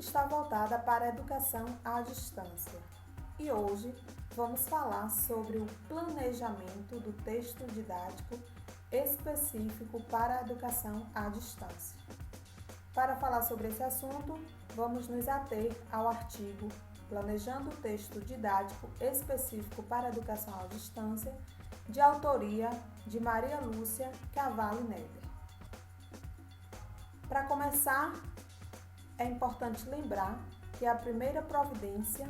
está voltada para a educação à distância e hoje vamos falar sobre o planejamento do texto didático específico para a educação à distância. Para falar sobre esse assunto, vamos nos ater ao artigo Planejando o texto didático específico para a educação à distância, de autoria de Maria Lúcia Cavalli Neder. Para começar, é importante lembrar que a primeira providência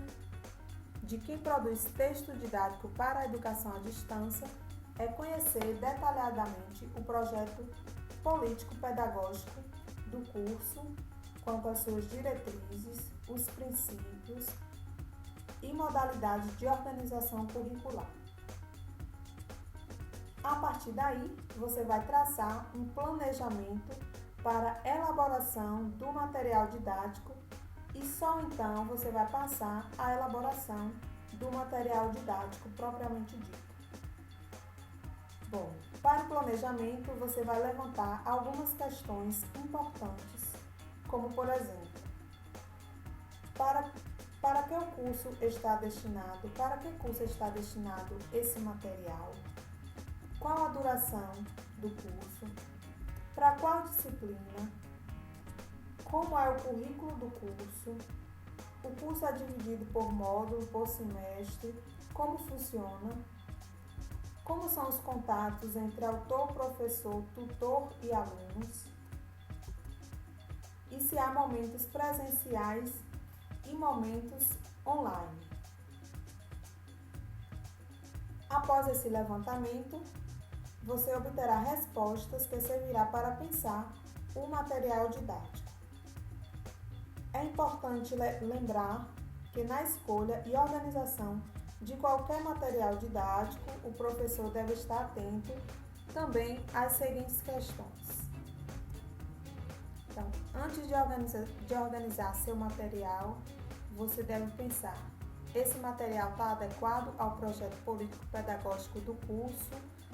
de quem produz texto didático para a educação à distância é conhecer detalhadamente o projeto político-pedagógico do curso, quanto às suas diretrizes, os princípios e modalidades de organização curricular. A partir daí, você vai traçar um planejamento para a elaboração do material didático e só então você vai passar à elaboração do material didático propriamente dito. Bom, para o planejamento você vai levantar algumas questões importantes, como por exemplo, para que curso está destinado esse material, qual a duração do curso, para qual disciplina, como é o currículo do curso, o curso é dividido por módulo, por semestre, como funciona, como são os contatos entre autor, professor, tutor e alunos, e se há momentos presenciais e momentos online. Após esse levantamento, você obterá respostas que servirá para pensar o material didático. É importante lembrar que na escolha e organização de qualquer material didático, o professor deve estar atento também às seguintes questões. Então, antes de organizar seu material, você deve pensar: esse material está adequado ao projeto político-pedagógico do curso?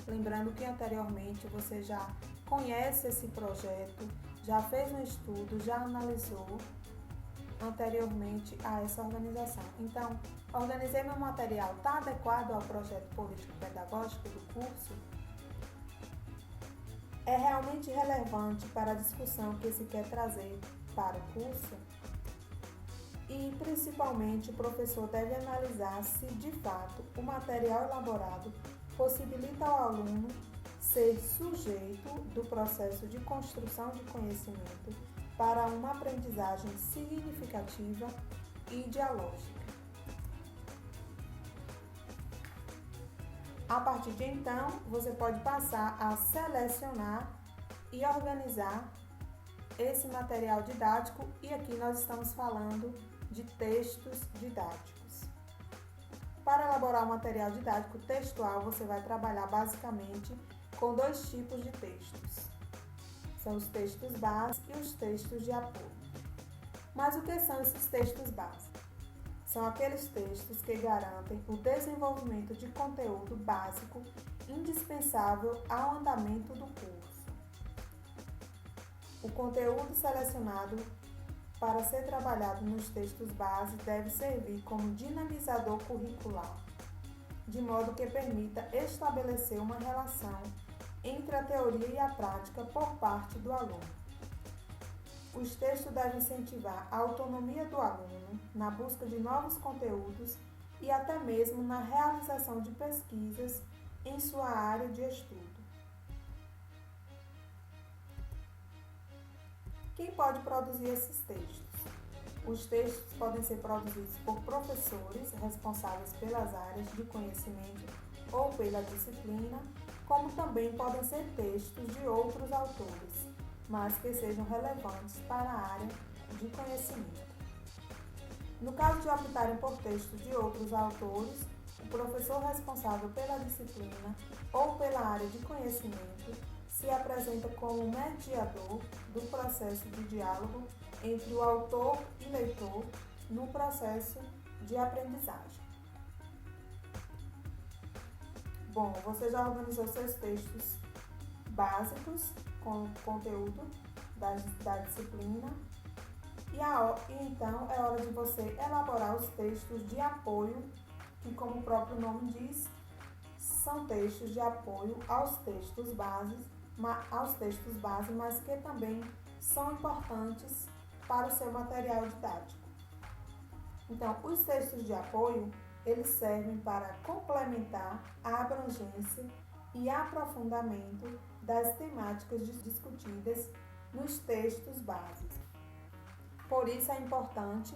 Lembrando que anteriormente você já conhece esse projeto, já fez um estudo, já analisou anteriormente a essa organização. Então, organizei meu material, está adequado ao projeto político-pedagógico do curso? É realmente relevante para a discussão que se quer trazer para o curso? E, principalmente, o professor deve analisar se, de fato, o material elaborado possibilita ao aluno ser sujeito do processo de construção de conhecimento para uma aprendizagem significativa e dialógica. A partir de então, você pode passar a selecionar e organizar esse material didático, e aqui nós estamos falando de textos didáticos. Para elaborar o material didático textual, você vai trabalhar basicamente com dois tipos de textos. São os textos básicos e os textos de apoio. Mas o que são esses textos básicos? São aqueles textos que garantem o desenvolvimento de conteúdo básico indispensável ao andamento do curso. O conteúdo selecionado para ser trabalhado nos textos base deve servir como dinamizador curricular, de modo que permita estabelecer uma relação entre a teoria e a prática por parte do aluno. Os textos devem incentivar a autonomia do aluno na busca de novos conteúdos e até mesmo na realização de pesquisas em sua área de estudo. Quem pode produzir esses textos? Os textos podem ser produzidos por professores responsáveis pelas áreas de conhecimento ou pela disciplina, como também podem ser textos de outros autores, mas que sejam relevantes para a área de conhecimento. No caso de optarem por textos de outros autores, o professor responsável pela disciplina ou pela área de conhecimento se apresenta como mediador do processo de diálogo entre o autor e leitor no processo de aprendizagem. Bom, você já organizou seus textos básicos com conteúdo da disciplina E então é hora de você elaborar os textos de apoio, que como o próprio nome diz, são textos de apoio aos textos base, mas que também são importantes para o seu material didático. Então, os textos de apoio, eles servem para complementar a abrangência e aprofundamento das temáticas discutidas nos textos básicos. Por isso é importante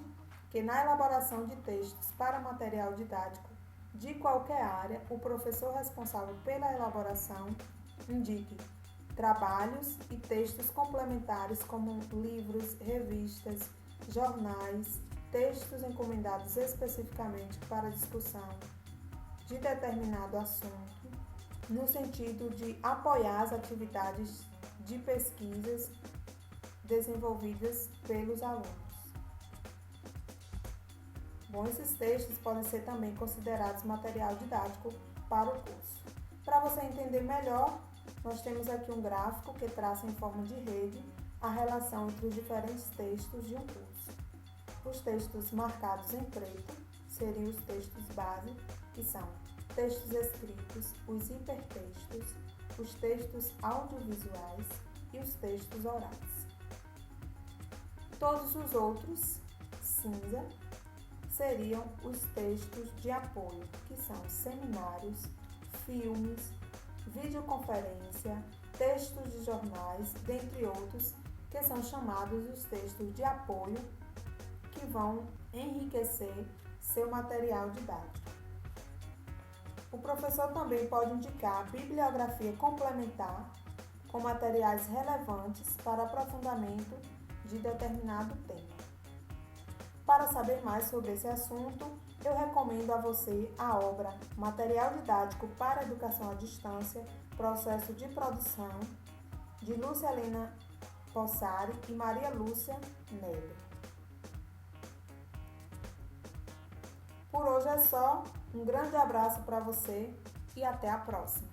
que na elaboração de textos para material didático de qualquer área, o professor responsável pela elaboração indique trabalhos e textos complementares como livros, revistas, jornais, textos encomendados especificamente para discussão de determinado assunto, no sentido de apoiar as atividades de pesquisas desenvolvidas pelos alunos. Bom, esses textos podem ser também considerados material didático para o curso. Para você entender melhor, nós temos aqui um gráfico que traça em forma de rede a relação entre os diferentes textos de um curso. Os textos marcados em preto seriam os textos base, que são textos escritos, os hipertextos, os textos audiovisuais e os textos orais. Todos os outros, cinza, seriam os textos de apoio, que são seminários, filmes, videoconferência, textos de jornais, dentre outros, que são chamados os textos de apoio, que vão enriquecer seu material didático. O professor também pode indicar bibliografia complementar com materiais relevantes para aprofundamento de determinado tema. Para saber mais sobre esse assunto, eu recomendo a você a obra Material Didático para a Educação à Distância, Processo de Produção, de Lúcia Helena Possari e Maria Lúcia Neller. Por hoje é só, um grande abraço para você e até a próxima!